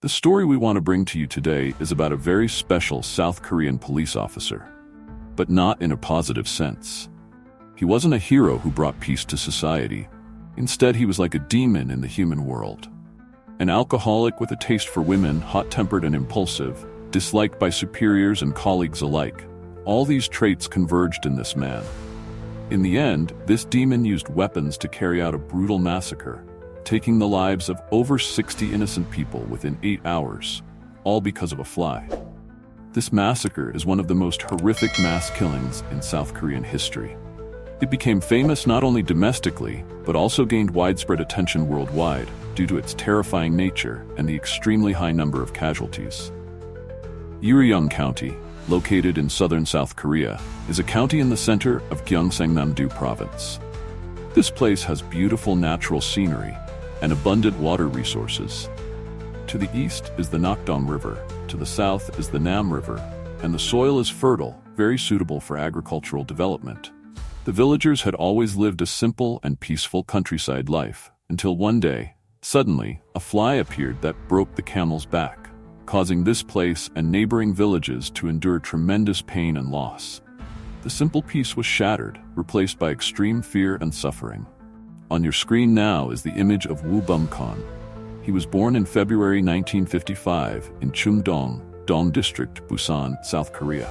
The story we want to bring to you today is about a very special South Korean police officer, but not in a positive sense. He wasn't a hero who brought peace to society. Instead, he was like a demon in the human world. An alcoholic with a taste for women, hot-tempered and impulsive, disliked by superiors and colleagues alike. All these traits converged in this man. In the end, this demon used weapons to carry out a brutal massacre, taking the lives of over 60 innocent people within 8 hours, all because of a fly. This massacre is one of the most horrific mass killings in South Korean history. It became famous not only domestically, but also gained widespread attention worldwide due to its terrifying nature and the extremely high number of casualties. Uryong County, located in southern South Korea, is a county in the center of Gyeongsangnam-do Province. This place has beautiful natural scenery and abundant water resources. To the east is the Nakdong River, to the south is the Nam River, and the soil is fertile, very suitable for agricultural development. The villagers had always lived a simple and peaceful countryside life, until one day, suddenly, a fly appeared that broke the camel's back, causing this place and neighboring villages to endure tremendous pain and loss. The simple peace was shattered, replaced by extreme fear and suffering. On your screen now is the image of Woo Bum-kon. He was born in February 1955 in Chungdong, Dong District, Busan, South Korea.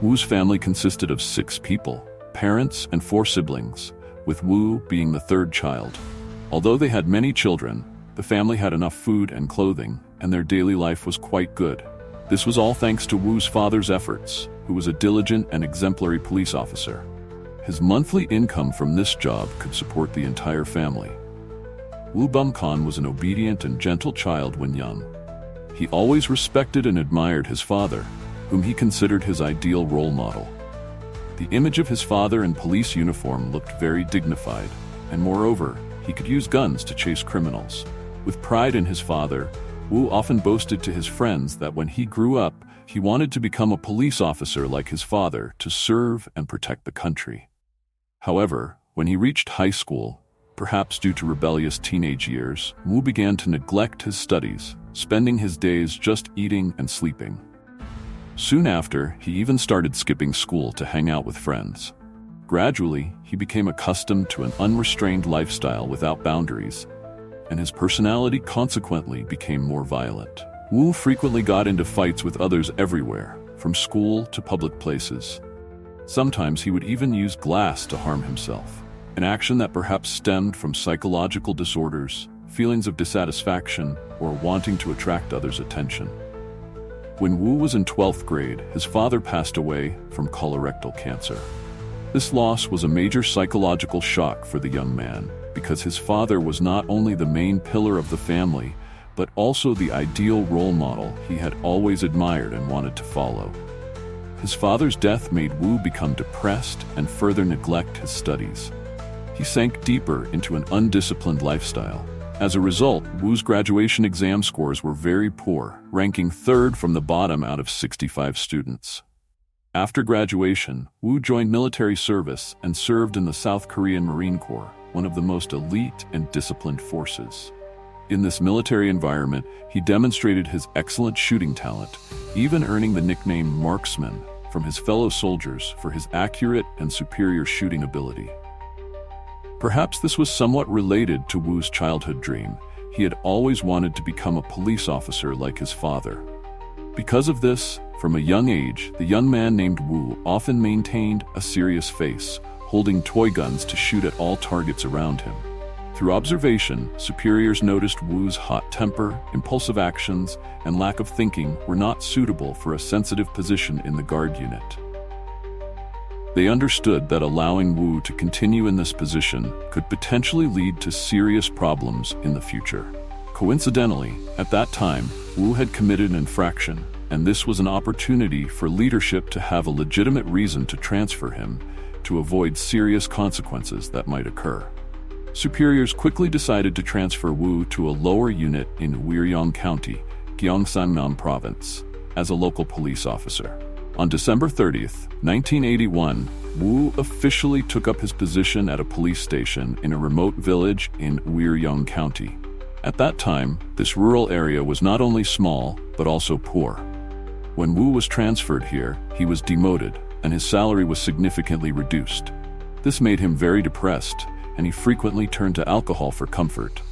Woo's family consisted of 6 people, parents and 4 siblings, with Woo being the 3rd child. Although they had many children, the family had enough food and clothing, and their daily life was quite good. This was all thanks to Woo's father's efforts, who was a diligent and exemplary police officer. His monthly income from this job could support the entire family. Woo Bum-kon was an obedient and gentle child when young. He always respected and admired his father, whom he considered his ideal role model. The image of his father in police uniform looked very dignified, and moreover, he could use guns to chase criminals. With pride in his father, Woo often boasted to his friends that when he grew up, he wanted to become a police officer like his father to serve and protect the country. However, when he reached high school, perhaps due to rebellious teenage years, Woo began to neglect his studies, spending his days just eating and sleeping. Soon after, he even started skipping school to hang out with friends. Gradually, he became accustomed to an unrestrained lifestyle without boundaries, and his personality consequently became more violent. Woo frequently got into fights with others everywhere, from school to public places. Sometimes he would even use glass to harm himself, an action that perhaps stemmed from psychological disorders, feelings of dissatisfaction, or wanting to attract others' attention. When Woo was in 12th grade, his father passed away from colorectal cancer. This loss was a major psychological shock for the young man, because his father was not only the main pillar of the family, but also the ideal role model he had always admired and wanted to follow. His father's death made Woo become depressed and further neglect his studies. He sank deeper into an undisciplined lifestyle. As a result, Woo's graduation exam scores were very poor, ranking 3rd from the bottom out of 65 students. After graduation, Woo joined military service and served in the South Korean Marine Corps, one of the most elite and disciplined forces. In this military environment, he demonstrated his excellent shooting talent, even earning the nickname Marksman from his fellow soldiers for his accurate and superior shooting ability. Perhaps this was somewhat related to Woo's childhood dream. He had always wanted to become a police officer like his father. Because of this, from a young age, the young man named Woo often maintained a serious face, holding toy guns to shoot at all targets around him. Through observation, superiors noticed Woo's hot temper, impulsive actions, and lack of thinking were not suitable for a sensitive position in the guard unit. They understood that allowing Woo to continue in this position could potentially lead to serious problems in the future. Coincidentally, at that time, Woo had committed an infraction, and this was an opportunity for leadership to have a legitimate reason to transfer him to avoid serious consequences that might occur. Superiors quickly decided to transfer Woo to a lower unit in Uryong County, Gyeongsangnam Province, as a local police officer. On December 30th, 1981, Woo officially took up his position at a police station in a remote village in Uryong County. At that time, this rural area was not only small, but also poor. When Woo was transferred here, he was demoted, and his salary was significantly reduced. This made him very depressed, and he frequently turned to alcohol for comfort.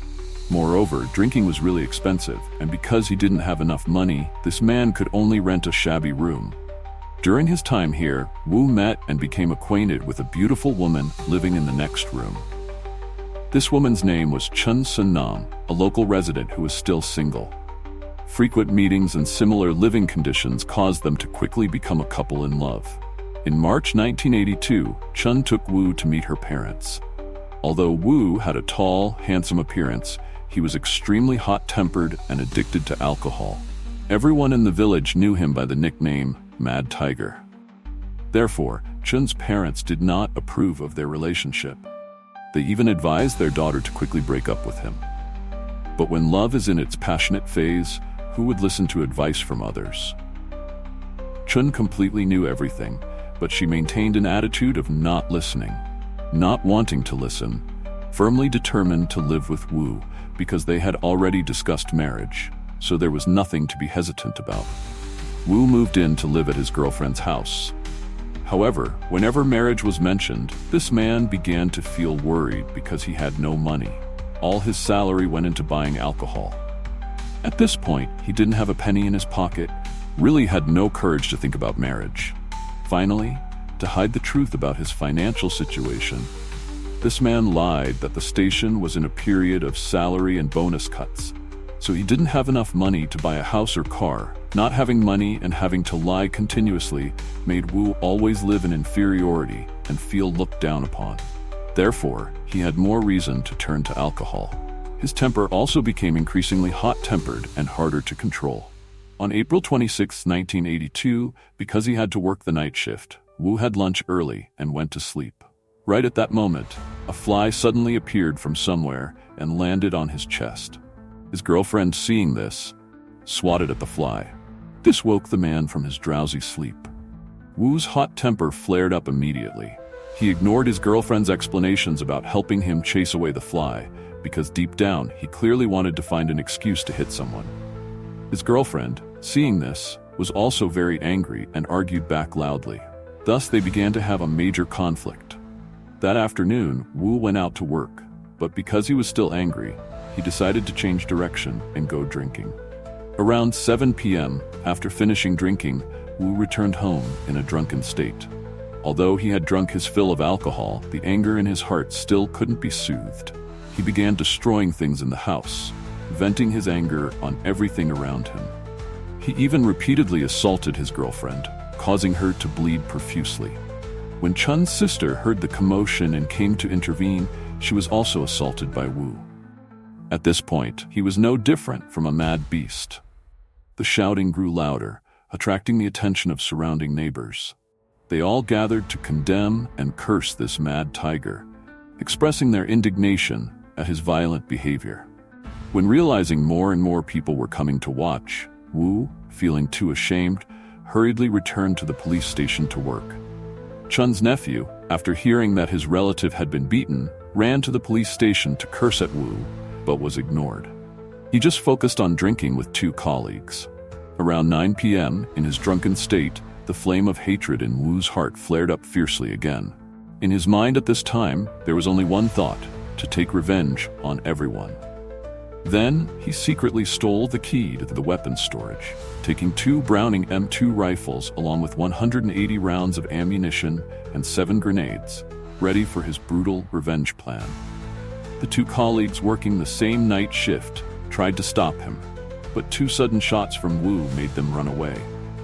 Moreover, drinking was really expensive, and because he didn't have enough money, this man could only rent a shabby room. During his time here, Woo met and became acquainted with a beautiful woman living in the next room. This woman's name was Chun Sun-nam, a local resident who was still single. Frequent meetings and similar living conditions caused them to quickly become a couple in love. In March 1982, Chun took Woo to meet her parents. Although Woo had a tall, handsome appearance, he was extremely hot-tempered and addicted to alcohol. Everyone in the village knew him by the nickname Mad Tiger. Therefore, Chun's parents did not approve of their relationship. They even advised their daughter to quickly break up with him. But when love is in its passionate phase, who would listen to advice from others? Chun completely knew everything, but she maintained an attitude of not listening, not wanting to listen, firmly determined to live with Woo because they had already discussed marriage, so there was nothing to be hesitant about. Woo moved in to live at his girlfriend's house. However, whenever marriage was mentioned, this man began to feel worried because he had no money. All his salary went into buying alcohol. At this point, he didn't have a penny in his pocket, really had no courage to think about marriage. Finally, to hide the truth about his financial situation, this man lied that the station was in a period of salary and bonus cuts, so he didn't have enough money to buy a house or car. Not having money and having to lie continuously made Woo always live in inferiority and feel looked down upon. Therefore, he had more reason to turn to alcohol. His temper also became increasingly hot-tempered and harder to control. On April 26, 1982, because he had to work the night shift, Woo had lunch early and went to sleep. Right at that moment, a fly suddenly appeared from somewhere and landed on his chest. His girlfriend, seeing this, swatted at the fly. This woke the man from his drowsy sleep. Woo's hot temper flared up immediately. He ignored his girlfriend's explanations about helping him chase away the fly, because deep down, he clearly wanted to find an excuse to hit someone. His girlfriend, seeing this, was also very angry and argued back loudly. Thus, they began to have a major conflict. That afternoon, Woo went out to work, but because he was still angry, he decided to change direction and go drinking. Around 7 p.m., after finishing drinking, Woo returned home in a drunken state. Although he had drunk his fill of alcohol, the anger in his heart still couldn't be soothed. He began destroying things in the house, venting his anger on everything around him. He even repeatedly assaulted his girlfriend, causing her to bleed profusely. When Chun's sister heard the commotion and came to intervene, she was also assaulted by Woo. At this point, he was no different from a mad beast. The shouting grew louder, attracting the attention of surrounding neighbors. They all gathered to condemn and curse this mad tiger, expressing their indignation at his violent behavior. When realizing more and more people were coming to watch, Woo, feeling too ashamed, hurriedly returned to the police station to work. Chun's nephew, after hearing that his relative had been beaten, ran to the police station to curse at Woo, but was ignored. He just focused on drinking with two colleagues. Around 9 p.m., in his drunken state, the flame of hatred in Woo's heart flared up fiercely again. In his mind at this time, there was only one thought: to take revenge on everyone. Then, he secretly stole the key to the weapons storage, taking 2 Browning M2 rifles along with 180 rounds of ammunition and 7 grenades, ready for his brutal revenge plan. The 2 colleagues working the same night shift tried to stop him, but 2 sudden shots from Woo made them run away.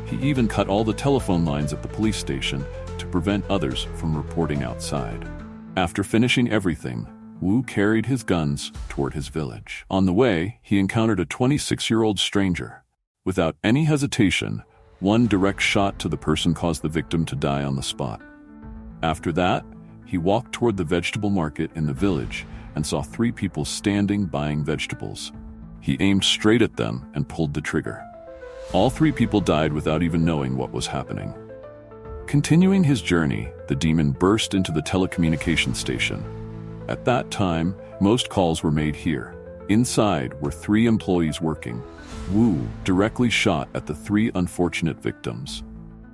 He even cut all the telephone lines at the police station to prevent others from reporting outside. After finishing everything, Woo carried his guns toward his village. On the way, he encountered a 26-year-old stranger. Without any hesitation, 1 direct shot to the person caused the victim to die on the spot. After that, he walked toward the vegetable market in the village and saw 3 people standing buying vegetables. He aimed straight at them and pulled the trigger. All 3 people died without even knowing what was happening. Continuing his journey, the demon burst into the telecommunications station. At that time, most calls were made here, Inside were 3 employees working. Woo directly shot at the 3 unfortunate victims.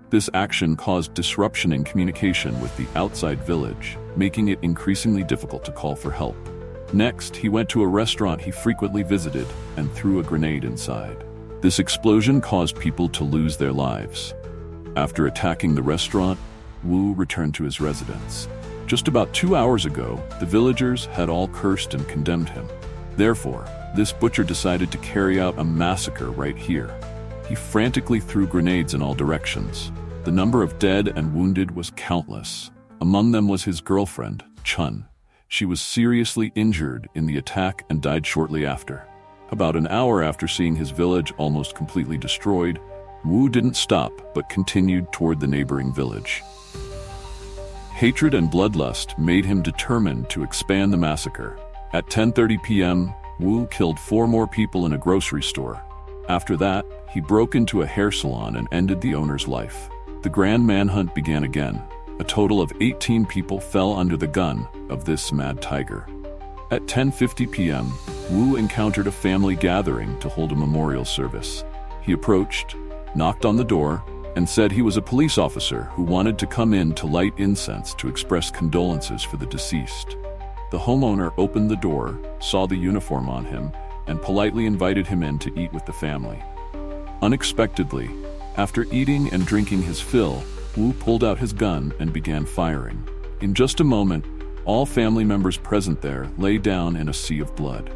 This action caused disruption in communication with the outside village, making it increasingly difficult to call for help. Next, he went to a restaurant he frequently visited and threw a grenade inside. This explosion caused people to lose their lives. After attacking the restaurant, Woo returned to his residence. Just about 2 hours ago, the villagers had all cursed and condemned him. Therefore, this butcher decided to carry out a massacre right here. He frantically threw grenades in all directions. The number of dead and wounded was countless. Among them was his girlfriend, Chun. She was seriously injured in the attack and died shortly after. About an hour after seeing his village almost completely destroyed, Woo didn't stop but continued toward the neighboring village. Hatred and bloodlust made him determined to expand the massacre. At 10:30 p.m., Woo killed 4 more people in a grocery store. After that, he broke into a hair salon and ended the owner's life. The grand manhunt began again. A total of 18 people fell under the gun of this mad tiger. At 10:50 p.m., Woo encountered a family gathering to hold a memorial service. He approached, knocked on the door, and said he was a police officer who wanted to come in to light incense to express condolences for the deceased. The homeowner opened the door, saw the uniform on him, and politely invited him in to eat with the family. Unexpectedly, after eating and drinking his fill, Woo pulled out his gun and began firing. In just a moment, all family members present there lay down in a sea of blood.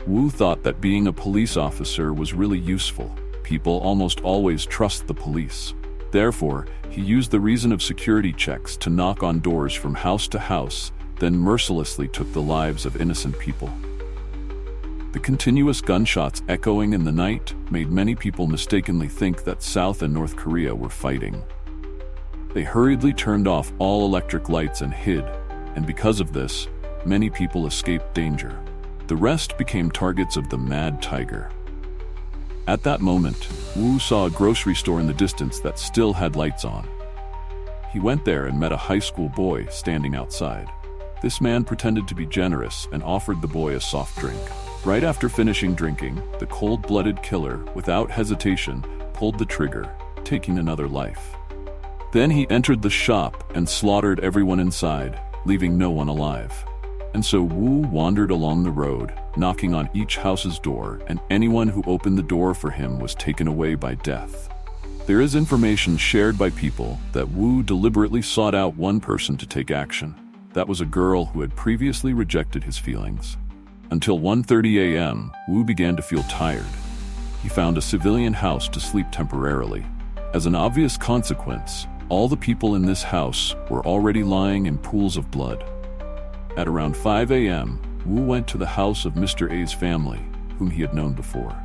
Woo thought that being a police officer was really useful. People almost always trust the police. Therefore, he used the reason of security checks to knock on doors from house to house, then mercilessly took the lives of innocent people. The continuous gunshots echoing in the night made many people mistakenly think that South and North Korea were fighting. They hurriedly turned off all electric lights and hid, and because of this, many people escaped danger. The rest became targets of the mad tiger. At that moment, Woo saw a grocery store in the distance that still had lights on. He went there and met a high school boy standing outside. This man pretended to be generous and offered the boy a soft drink. Right after finishing drinking, the cold-blooded killer, without hesitation, pulled the trigger, taking another life. Then he entered the shop and slaughtered everyone inside, leaving no one alive. And so Woo wandered along the road, knocking on each house's door, and anyone who opened the door for him was taken away by death. There is information shared by people that Woo deliberately sought out one person to take action. That was a girl who had previously rejected his feelings. Until 1:30 a.m., Woo began to feel tired. He found a civilian house to sleep temporarily. As an obvious consequence, all the people in this house were already lying in pools of blood. At around 5 a.m., Woo went to the house of Mr. A's family, whom he had known before.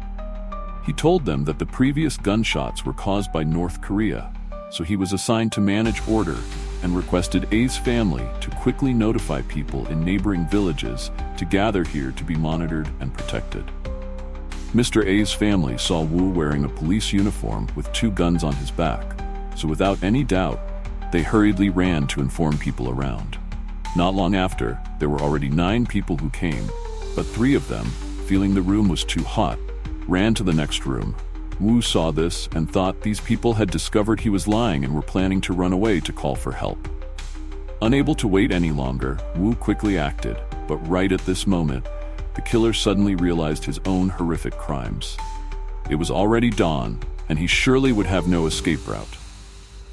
He told them that the previous gunshots were caused by North Korea, so he was assigned to manage order and requested A's family to quickly notify people in neighboring villages to gather here to be monitored and protected. Mr. A's family saw Woo wearing a police uniform with 2 guns on his back, so without any doubt, they hurriedly ran to inform people around. Not long after, there were already 9 people who came, but 3 of them, feeling the room was too hot, ran to the next room. Woo saw this and thought these people had discovered he was lying and were planning to run away to call for help. Unable to wait any longer, Woo quickly acted, but right at this moment, the killer suddenly realized his own horrific crimes. It was already dawn, and he surely would have no escape route.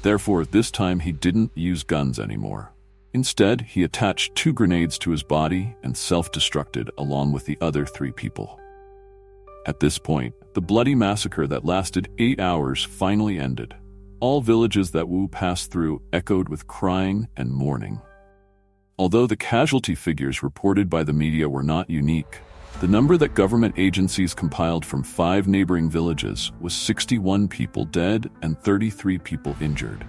Therefore, this time he didn't use guns anymore. Instead, he attached 2 grenades to his body and self-destructed along with the other 3 people. At this point, the bloody massacre that lasted 8 hours finally ended. All villages that Woo passed through echoed with crying and mourning. Although the casualty figures reported by the media were not unique, the number that government agencies compiled from 5 neighboring villages was 61 people dead and 33 people injured.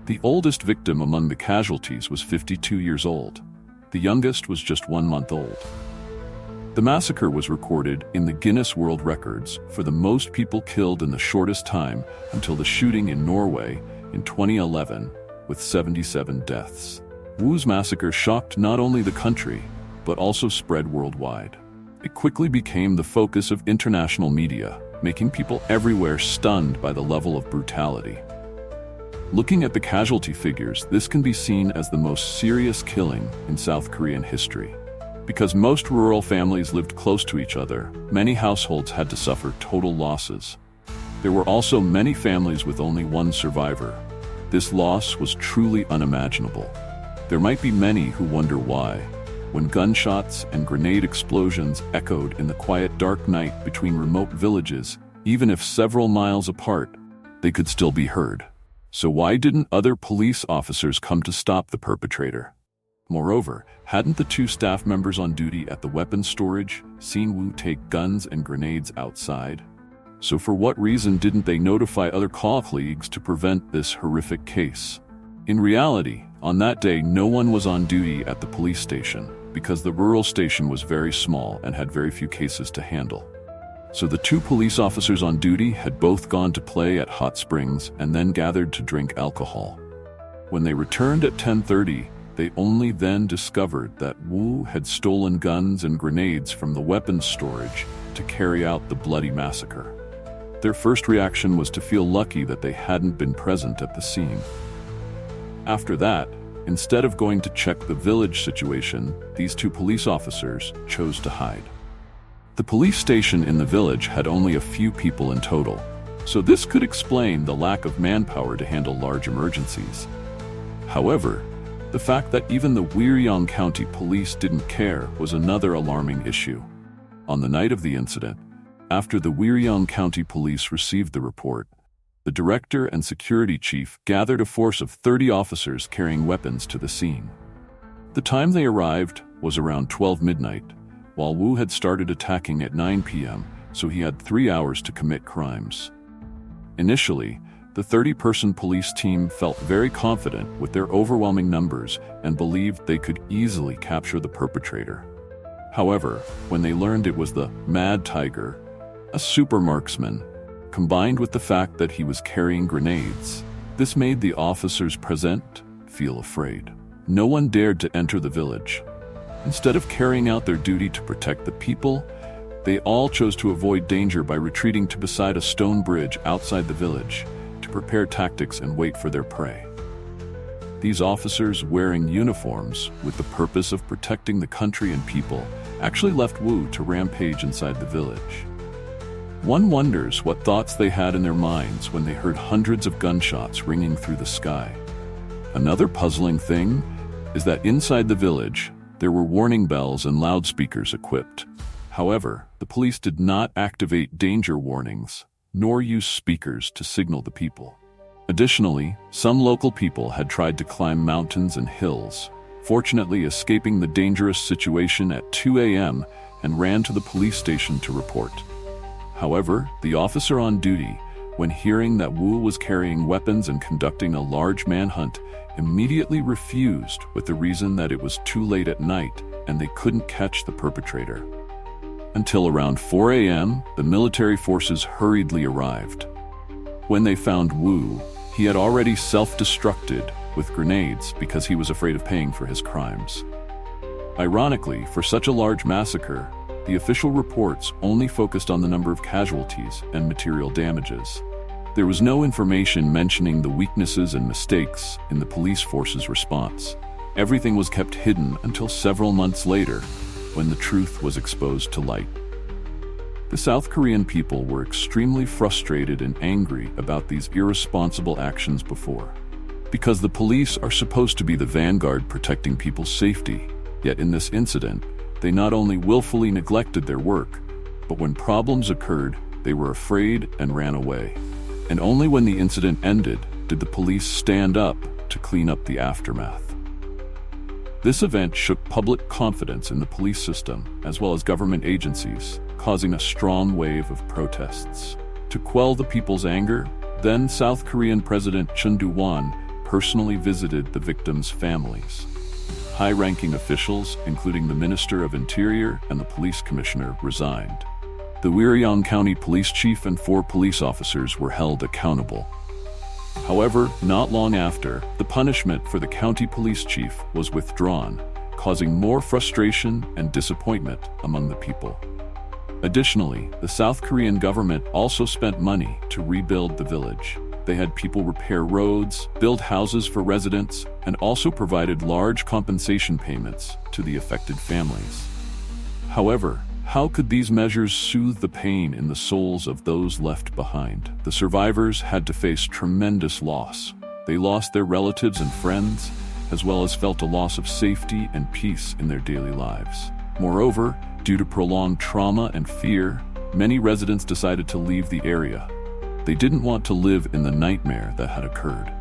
The oldest victim among the casualties was 52 years old. The youngest was just 1 month old. The massacre was recorded in the Guinness World Records for the most people killed in the shortest time until the shooting in Norway in 2011, with 77 deaths. Woo's massacre shocked not only the country, but also spread worldwide. It quickly became the focus of international media, making people everywhere stunned by the level of brutality. Looking at the casualty figures, this can be seen as the most serious killing in South Korean history. Because most rural families lived close to each other, many households had to suffer total losses. There were also many families with only one survivor. This loss was truly unimaginable. There might be many who wonder why. When gunshots and grenade explosions echoed in the quiet dark night between remote villages, even if several miles apart, they could still be heard. So why didn't other police officers come to stop the perpetrator? Moreover, hadn't the two staff members on duty at the weapons storage seen Woo take guns and grenades outside? So for what reason didn't they notify other colleagues to prevent this horrific case? In reality, on that day no one was on duty at the police station, because the rural station was very small and had very few cases to handle. So the two police officers on duty had both gone to play at hot springs and then gathered to drink alcohol. When they returned at 10:30, they only then discovered that Woo had stolen guns and grenades from the weapons storage to carry out the bloody massacre. Their first reaction was to feel lucky that they hadn't been present at the scene. After that, instead of going to check the village situation, these two police officers chose to hide. The police station in the village had only a few people in total, so this could explain the lack of manpower to handle large emergencies. However, the fact that even the Woo County Police didn't care was another alarming issue. On the night of the incident, after the Woo County Police received the report, the director and security chief gathered a force of 30 officers carrying weapons to the scene. The time they arrived was around 12 midnight, while Woo had started attacking at 9 p.m., so he had 3 hours to commit crimes. Initially, the 30-person police team felt very confident with their overwhelming numbers and believed they could easily capture the perpetrator. However, when they learned it was the Mad Tiger, a super marksman, combined with the fact that he was carrying grenades, this made the officers present feel afraid. No one dared to enter the village. Instead of carrying out their duty to protect the people, they all chose to avoid danger by retreating to beside a stone bridge outside the village to prepare tactics and wait for their prey. These officers, wearing uniforms with the purpose of protecting the country and people, actually left Woo to rampage inside the village. One wonders what thoughts they had in their minds when they heard hundreds of gunshots ringing through the sky. Another puzzling thing is that inside the village, there were warning bells and loudspeakers equipped. However, the police did not activate danger warnings, nor use speakers to signal the people. Additionally, some local people had tried to climb mountains and hills, fortunately escaping the dangerous situation at 2 a.m. and ran to the police station to report. However, the officer on duty, when hearing that Woo was carrying weapons and conducting a large manhunt, immediately refused with the reason that it was too late at night and they couldn't catch the perpetrator. Until around 4 a.m., the military forces hurriedly arrived. When they found Woo, he had already self-destructed with grenades because he was afraid of paying for his crimes. Ironically, for such a large massacre, the official reports only focused on the number of casualties and material damages. There was no information mentioning the weaknesses and mistakes in the police force's response. Everything was kept hidden until several months later, when the truth was exposed to light. The South Korean people were extremely frustrated and angry about these irresponsible actions before. Because the police are supposed to be the vanguard protecting people's safety, yet in this incident, they not only willfully neglected their work, but when problems occurred, they were afraid and ran away. And only when the incident ended did the police stand up to clean up the aftermath. This event shook public confidence in the police system as well as government agencies, causing a strong wave of protests. To quell the people's anger, then South Korean President Chun Doo-hwan personally visited the victims' families. High-ranking officials, including the Minister of Interior and the police commissioner, resigned. The Woo County Police Chief and 4 police officers were held accountable. However, not long after, the punishment for the county police chief was withdrawn, causing more frustration and disappointment among the people. Additionally, the South Korean government also spent money to rebuild the village. They had people repair roads, build houses for residents, and also provided large compensation payments to the affected families. However, how could these measures soothe the pain in the souls of those left behind? The survivors had to face tremendous loss. They lost their relatives and friends, as well as felt a loss of safety and peace in their daily lives. Moreover, due to prolonged trauma and fear, many residents decided to leave the area. They didn't want to live in the nightmare that had occurred.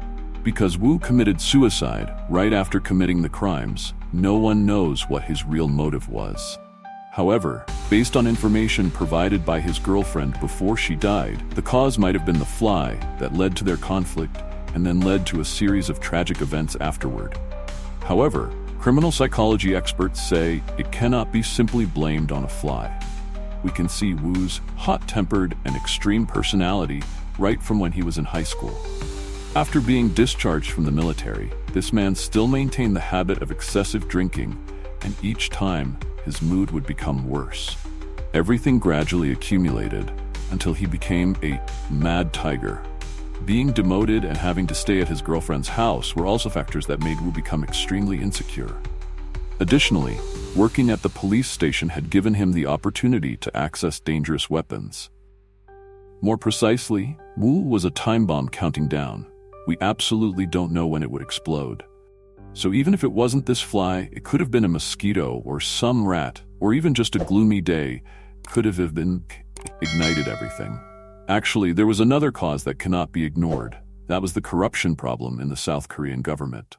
Because Woo committed suicide right after committing the crimes, no one knows what his real motive was. However, based on information provided by his girlfriend before she died, the cause might have been the fly that led to their conflict and then led to a series of tragic events afterward. However, criminal psychology experts say it cannot be simply blamed on a fly. We can see Woo's hot-tempered and extreme personality right from when he was in high school. After being discharged from the military, this man still maintained the habit of excessive drinking, and each time, his mood would become worse. Everything gradually accumulated until he became a mad tiger. Being demoted and having to stay at his girlfriend's house were also factors that made Woo become extremely insecure. Additionally, working at the police station had given him the opportunity to access dangerous weapons. More precisely, Woo was a time bomb counting down. We absolutely don't know when it would explode. So even if it wasn't this fly, it could have been a mosquito or some rat, or even just a gloomy day could have ignited everything. Actually, there was another cause that cannot be ignored. That was the corruption problem in the South Korean government.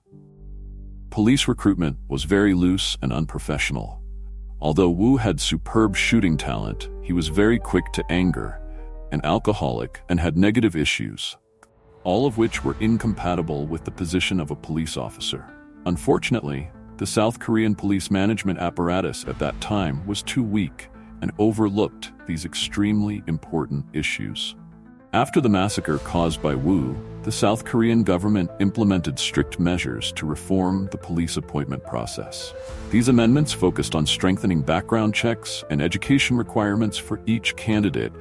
Police recruitment was very loose and unprofessional. Although Woo had superb shooting talent, he was very quick to anger, an alcoholic, and had negative issues, all of which were incompatible with the position of a police officer. Unfortunately, the South Korean police management apparatus at that time was too weak and overlooked these extremely important issues. After the massacre caused by Woo, the South Korean government implemented strict measures to reform the police appointment process. These amendments focused on strengthening background checks and education requirements for each candidate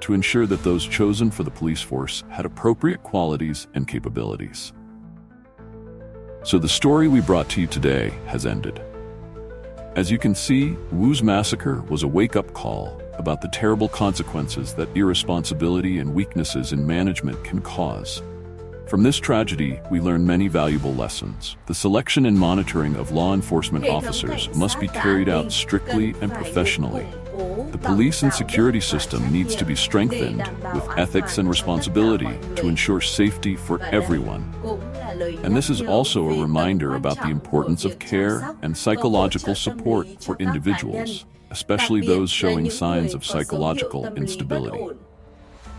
to ensure that those chosen for the police force had appropriate qualities and capabilities. So the story we brought to you today has ended. As you can see, Woo's massacre was a wake-up call about the terrible consequences that irresponsibility and weaknesses in management can cause. From this tragedy, we learn many valuable lessons. The selection and monitoring of law enforcement officers must be carried out strictly and professionally. The police and security system needs to be strengthened with ethics and responsibility to ensure safety for everyone. And this is also a reminder about the importance of care and psychological support for individuals, especially those showing signs of psychological instability.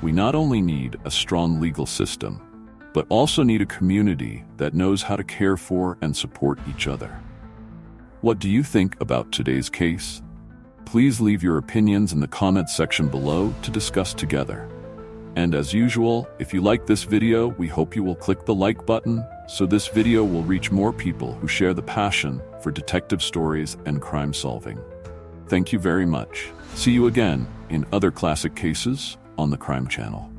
We not only need a strong legal system, but also need a community that knows how to care for and support each other. What do you think about today's case? Please leave your opinions in the comments section below to discuss together. And as usual, if you like this video, we hope you will click the like button so this video will reach more people who share the passion for detective stories and crime solving. Thank you very much. See you again in other classic cases on the Crime Channel.